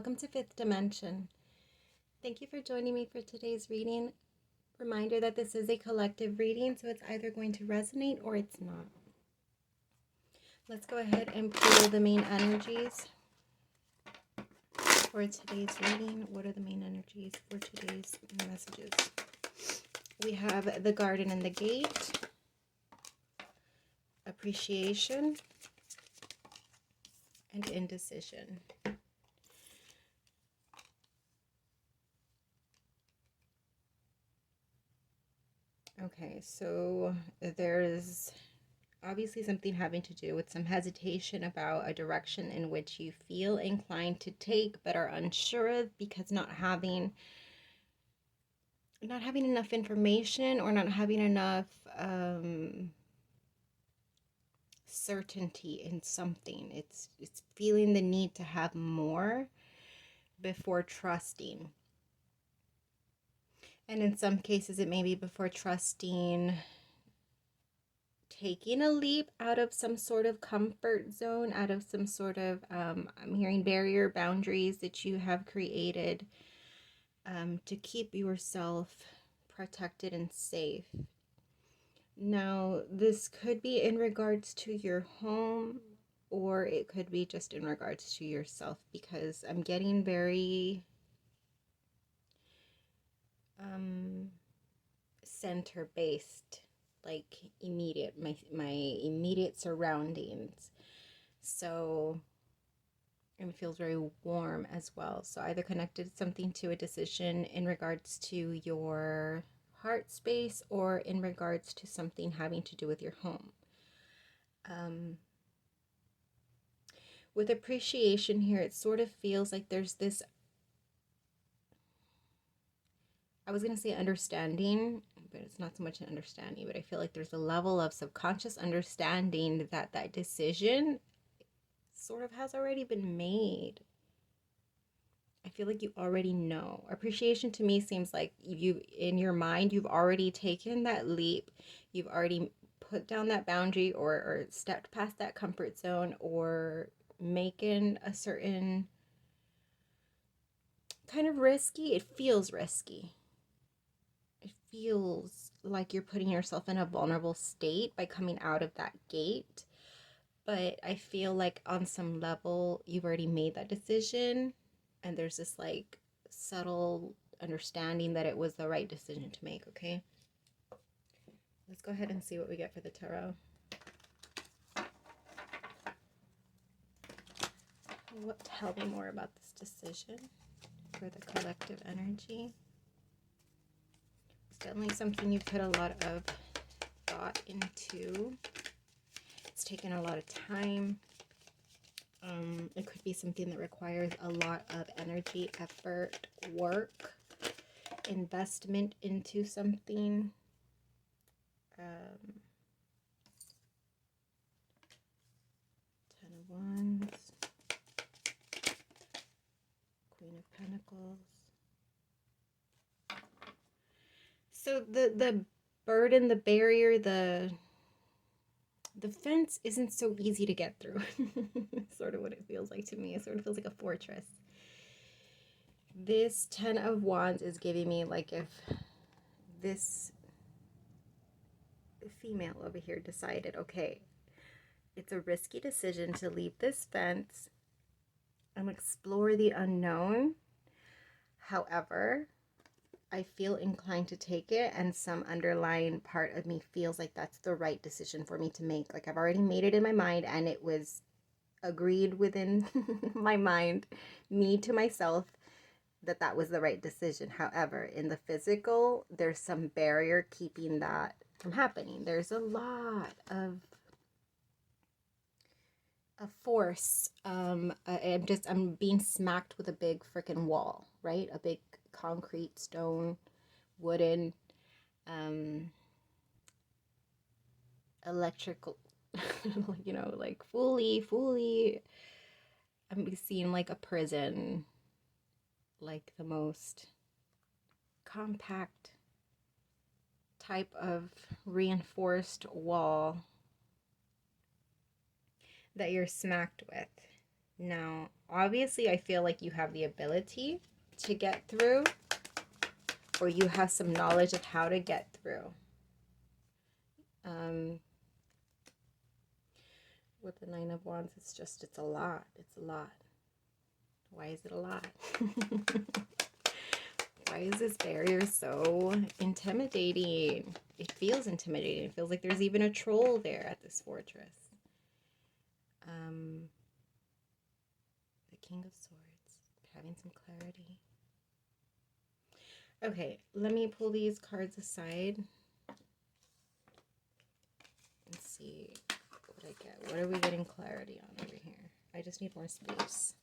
welcome to Fifth Dimension. Thank you for joining me for today's reading. Reminder that this is a collective reading, so it's either going to resonate or it's not. Let's go ahead and pull the main energies for today's reading. What are the main energies for today's messages? We have the Garden and the Gate, appreciation, and indecision. Okay, so there's obviously something having to do with some hesitation about a direction in which you feel inclined to take but are unsure of because not having enough information or not having enough certainty in something. It's feeling the need to have more before trusting. And in some cases, it may be before trusting, taking a leap out of some sort of comfort zone, out of some sort of, I'm hearing barrier, boundaries that you have created to keep yourself protected and safe. Now, this could be in regards to your home, or it could be just in regards to yourself, because I'm getting very center based, like immediate, my immediate surroundings. So it feels very warm as well. So either connected something to a decision in regards to your heart space or in regards to something having to do with your home. With appreciation here, it sort of feels like there's this, I was going to say understanding, but it's not so much an understanding, but I feel like there's a level of subconscious understanding that that decision sort of has already been made. I feel like you already know. Appreciation to me seems like you, in your mind, you've already taken that leap. You've already put down that boundary or stepped past that comfort zone or making a certain kind of risky. It feels risky. It feels like you're putting yourself in a vulnerable state by coming out of that gate. But I feel like on some level, you've already made that decision. And there's this like subtle understanding that it was the right decision to make, okay? Let's go ahead and see what we get for the tarot. Tell me more about this decision for the collective energy. It's definitely something you put a lot of thought into. It's taken a lot of time. It could be something that requires a lot of energy, effort, work, investment into something. Ten of Wands, Queen of Pentacles. So the burden, the barrier, the fence isn't so easy to get through. Sort of what it feels like to me. It sort of feels like a fortress. This 10 of Wands is giving me like if this female over here decided, okay, it's a risky decision to leave this fence and explore the unknown. However, I feel inclined to take it, and some underlying part of me feels like that's the right decision for me to make. Like I've already made it in my mind, and it was agreed within my mind, me to myself, that that was the right decision. However, in the physical, there's some barrier keeping that from happening. There's a lot of force. I'm being smacked with a big freaking wall, right? A big concrete, stone, wooden, electrical, you know, like fully, I'm seeing like a prison, like the most compact type of reinforced wall that you're smacked with. Now, obviously, I feel like you have the ability to get through, or you have some knowledge of how to get through. With the Nine of Wands, it's a lot. It's a lot. Why is it a lot? Why is this barrier so intimidating? It feels intimidating. It feels like there's even a troll there at this fortress. The King of Swords, having some clarity. Okay, let me pull these cards aside and see what I get. What are we getting clarity on over here? I just need more space.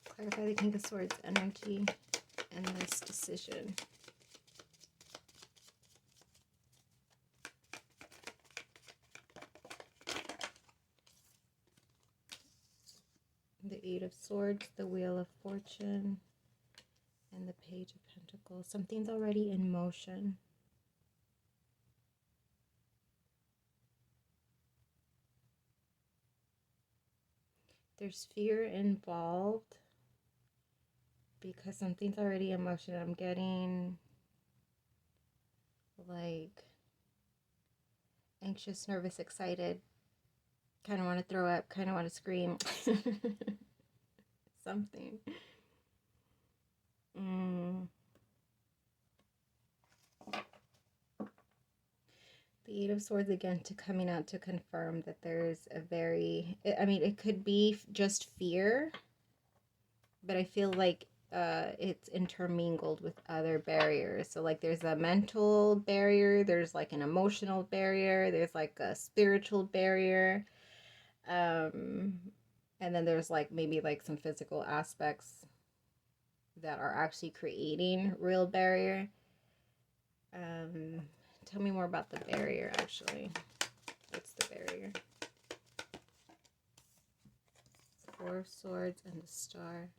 Clarify the King of Swords energy and this decision. The Eight of Swords, the Wheel of Fortune, and the Page of Pentacles. Something's already in motion. There's fear involved because something's already in motion. I'm getting like anxious, nervous, excited, kind of want to throw up, kind of want to scream. Something. The Eight of Swords again coming out to confirm that there's a very, I mean, it could be just fear, but I feel like it's intermingled with other barriers. So like there's a mental barrier, there's like an emotional barrier, there's like a spiritual barrier, and then there's like maybe like some physical aspects that are actually creating real barrier. Tell me more about the barrier, actually. What's the barrier? Four of Swords and the Star.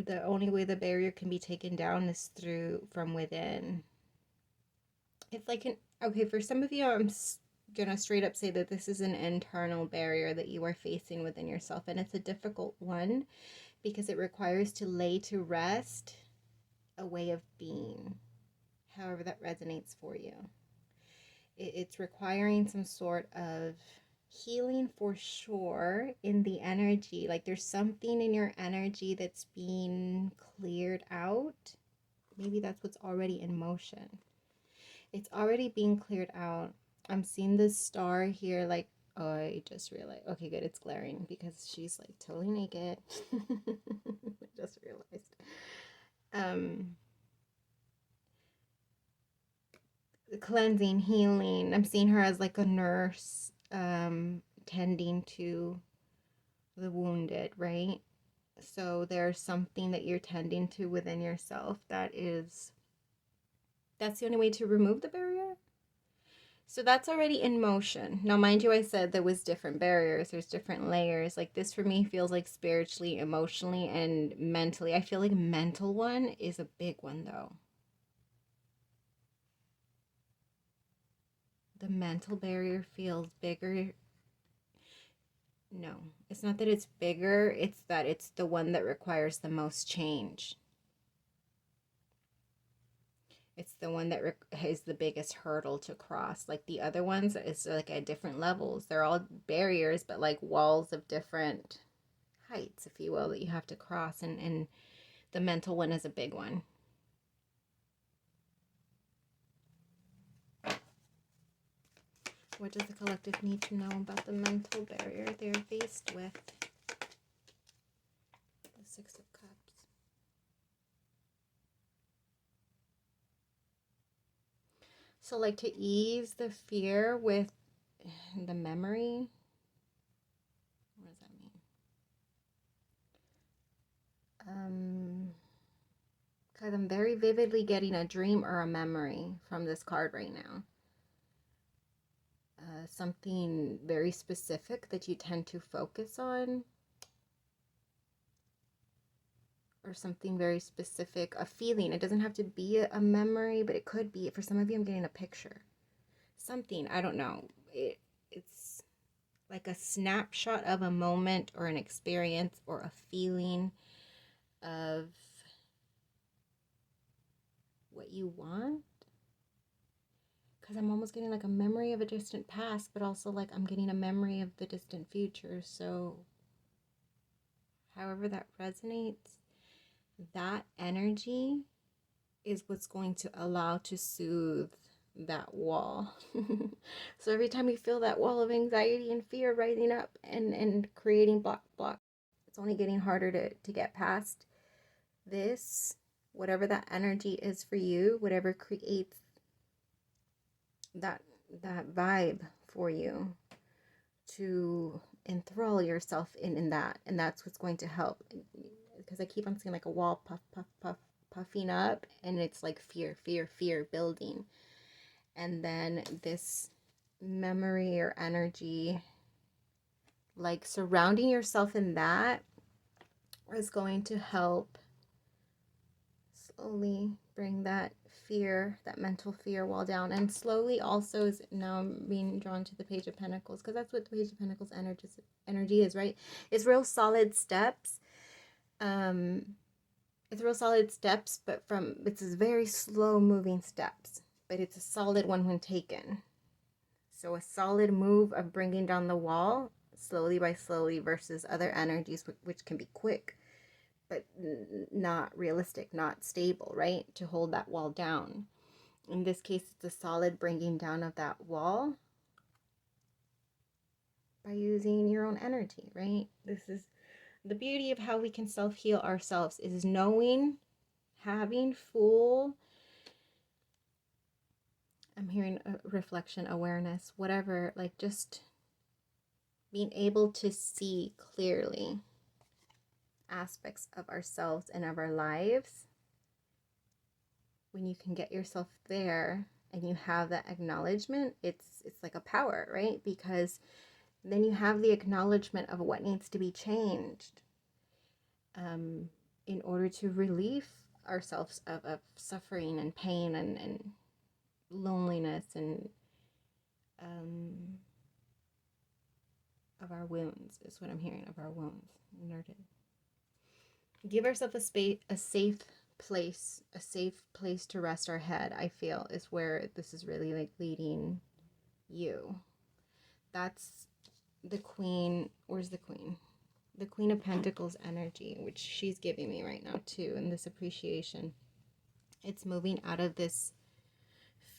The only way the barrier can be taken down is from within. It's like okay, for some of you, I'm gonna straight up say that this is an internal barrier that you are facing within yourself, and it's a difficult one because it requires to lay to rest a way of being, however that resonates for you. It's requiring some sort of healing for sure in the energy. Like there's something in your energy that's being cleared out. Maybe that's what's already in motion. It's already being cleared out. I'm seeing this star here, like, oh, I just realized. Okay, good, it's glaring because she's like totally naked. I just realized. Cleansing, healing. I'm seeing her as like a nurse, tending to the wounded, right? So there's something that you're tending to within yourself that's the only way to remove the barrier. So that's already in motion. Now, mind you, I said there was different barriers. There's different layers. Like this for me feels like spiritually, emotionally, and mentally. I feel like mental one is a big one though. The mental barrier feels bigger. No, it's not that it's bigger. It's that it's the one that requires the most change. It's the one that is the biggest hurdle to cross. Like the other ones is like at different levels. They're all barriers, but like walls of different heights, if you will, that you have to cross. And the mental one is a big one. What does the collective need to know about the mental barrier they're faced with? The Six of Cups. So like to ease the fear with the memory. What does that mean? Because I'm very vividly getting a dream or a memory from this card right now. something very specific that you tend to focus on, or something very specific, a feeling. It doesn't have to be a memory, but it could be. For some of you, I'm getting a picture. Something, I don't know. It's like a snapshot of a moment or an experience or a feeling of what you want. Because I'm almost getting like a memory of a distant past, but also like I'm getting a memory of the distant future. So however that resonates, that energy is what's going to allow to soothe that wall. So every time you feel that wall of anxiety and fear rising up and creating block, it's only getting harder to get past this, whatever that energy is for you, whatever creates that vibe for you, to enthrall yourself in that. And that's what's going to help. Because I keep on seeing like a wall puffing up, and it's like fear building. And then this memory or energy, like surrounding yourself in that, is going to help slowly bring that fear, that mental fear wall down. And slowly also is now I'm being drawn to the Page of Pentacles, because that's what the Page of Pentacles energy is, right? It's real solid steps. It's real solid steps, but it's very slow moving steps, but it's a solid one when taken. So a solid move of bringing down the wall slowly by slowly versus other energies, which can be quick, but not realistic, not stable, right? To hold that wall down. In this case, it's a solid bringing down of that wall by using your own energy, right? This is the beauty of how we can self-heal ourselves, is knowing, having full, I'm hearing a reflection, awareness, whatever, like just being able to see clearly aspects of ourselves and of our lives. When you can get yourself there and you have that acknowledgement, it's like a power, right? Because then you have the acknowledgement of what needs to be changed in order to relieve ourselves of suffering and pain and loneliness and of our wounds, is what I'm hearing, of our wounds. Nerded. Give ourselves a safe place to rest our head, I feel, is where this is really like leading you. That's the Queen. Where's the Queen? The Queen of Pentacles energy, which she's giving me right now too, and this appreciation. It's moving out of this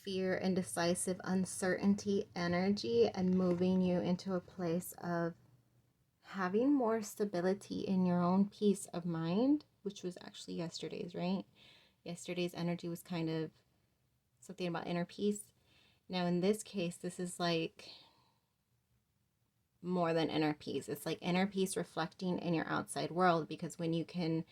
fear, indecisive, uncertainty energy and moving you into a place of having more stability in your own peace of mind, which was actually yesterday's, right? Yesterday's energy was kind of something about inner peace. Now in this case, this is like more than inner peace. It's like inner peace reflecting in your outside world, because when you can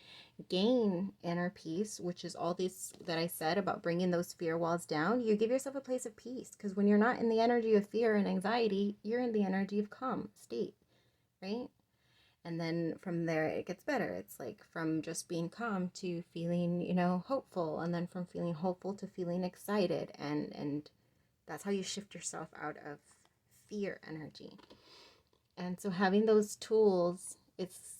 gain inner peace, which is all this that I said about bringing those fear walls down, you give yourself a place of peace. Because when you're not in the energy of fear and anxiety, you're in the energy of calm state, right? And then from there it gets better. It's like from just being calm to feeling, you know, hopeful, and then from feeling hopeful to feeling excited, and that's how you shift yourself out of fear energy. And so having those tools, it's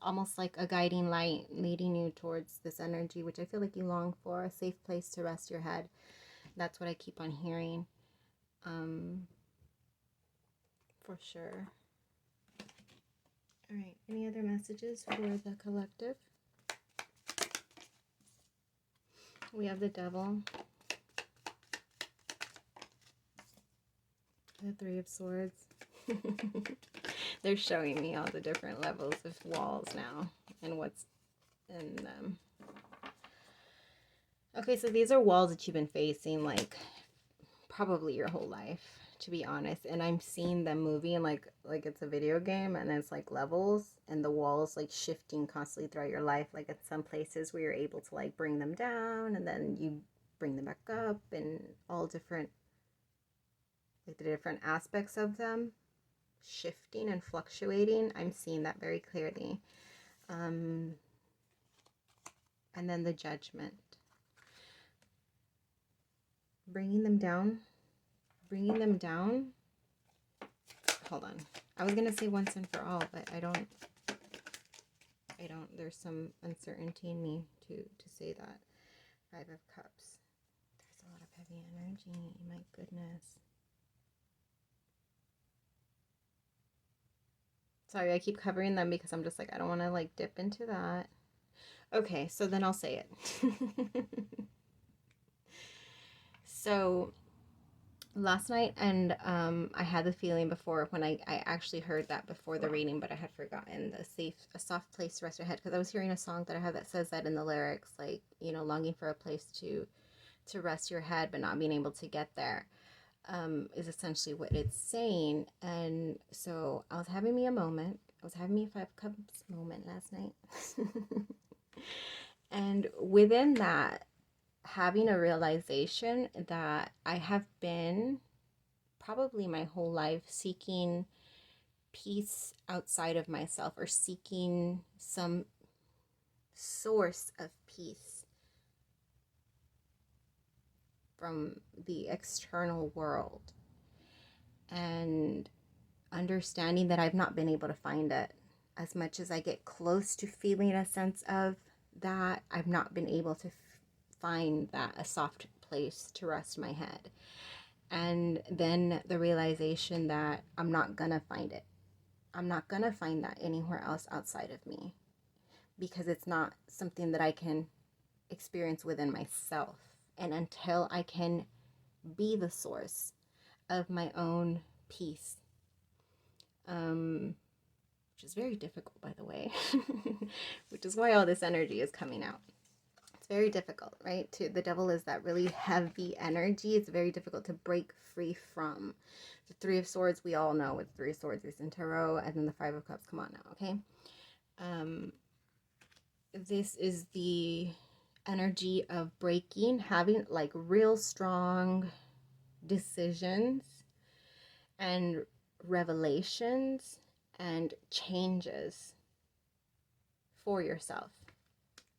almost like a guiding light leading you towards this energy, which I feel like you long for, a safe place to rest your head. That's what I keep on hearing, for sure. All right, any other messages for the collective? We have the Devil, the Three of Swords. They're showing me all the different levels of walls now and what's in them. Okay, so these are walls that you've been facing like probably your whole life, to be honest. And I'm seeing them moving like it's a video game, and it's like levels, and the walls like shifting constantly throughout your life. Like at some places where you're able to like bring them down, and then you bring them back up, and all different like the different aspects of them shifting and fluctuating. I'm seeing that very clearly. And then the Judgment. Bringing them down. Bringing them down. Hold on. I was going to say once and for all, but I don't, there's some uncertainty in me to say that. Five of Cups. There's a lot of heavy energy. My goodness. Sorry, I keep covering them because I'm just like, I don't want to like dip into that. Okay, so then I'll say it. So last night, and I had the feeling before when I actually heard that before the reading, but I had forgotten a soft place to rest your head, because I was hearing a song that I have that says that in the lyrics, like, you know, longing for a place to rest your head but not being able to get there, is essentially what it's saying. And so I was having me a moment. I was having me a Five Cups moment last night. And within that, having a realization that I have been probably my whole life seeking peace outside of myself, or seeking some source of peace from the external world, and understanding that I've not been able to find it. As much as I get close to feeling a sense of that, I've not been able to find that a soft place to rest my head. And then the realization that I'm not gonna find it. I'm not gonna find that anywhere else outside of me, because it's not something that I can experience within myself. And until I can be the source of my own peace, which is very difficult, by the way, which is why all this energy is coming out. It's very difficult, right? The devil is that really heavy energy. It's very difficult to break free from. The Three of Swords, we all know what the Three of Swords is in tarot, and then the Five of Cups. Come on now, okay? This is the energy of breaking, having like real strong decisions and revelations and changes for yourself,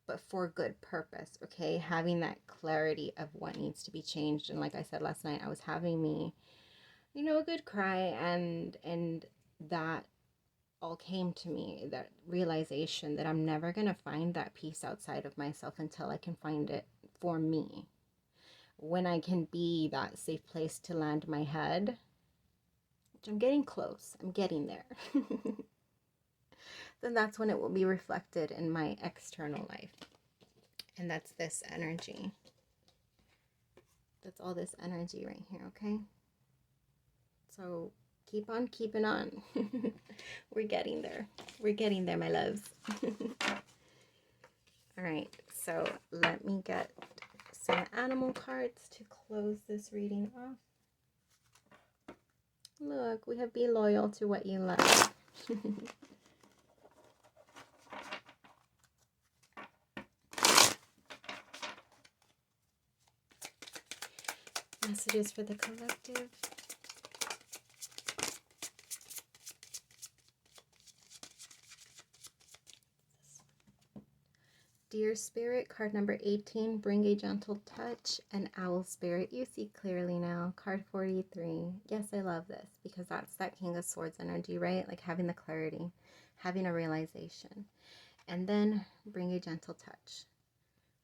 but for good purpose, okay? Having that clarity of what needs to be changed. And like I said last night, I was having me, you know, a good cry, and that all came to me, that realization that I'm never going to find that peace outside of myself until I can find it for me. When I can be that safe place to land my head, which I'm getting close, I'm getting there, then that's when it will be reflected in my external life. And that's this energy. That's all this energy right here, okay? So keep on keeping on. We're getting there. We're getting there, my loves. All right, so let me get some animal cards to close this reading off. Look, we have be loyal to what you love. Messages for the collective. Dear Spirit, card number 18, bring a gentle touch. And Owl Spirit, you see clearly now. Card 43. Yes, I love this, because that's that King of Swords energy, right? Like having the clarity, having a realization. And then bring a gentle touch,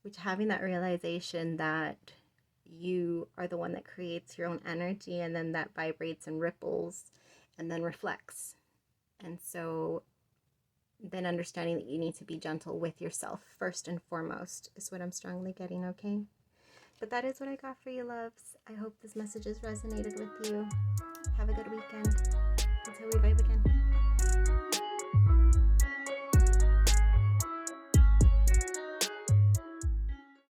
which having that realization that you are the one that creates your own energy, and then that vibrates and ripples and then reflects. And so then understanding that you need to be gentle with yourself first and foremost is what I'm strongly getting, okay? But that is what I got for you, loves. I hope this message has resonated with you. Have a good weekend. Until we vibe again.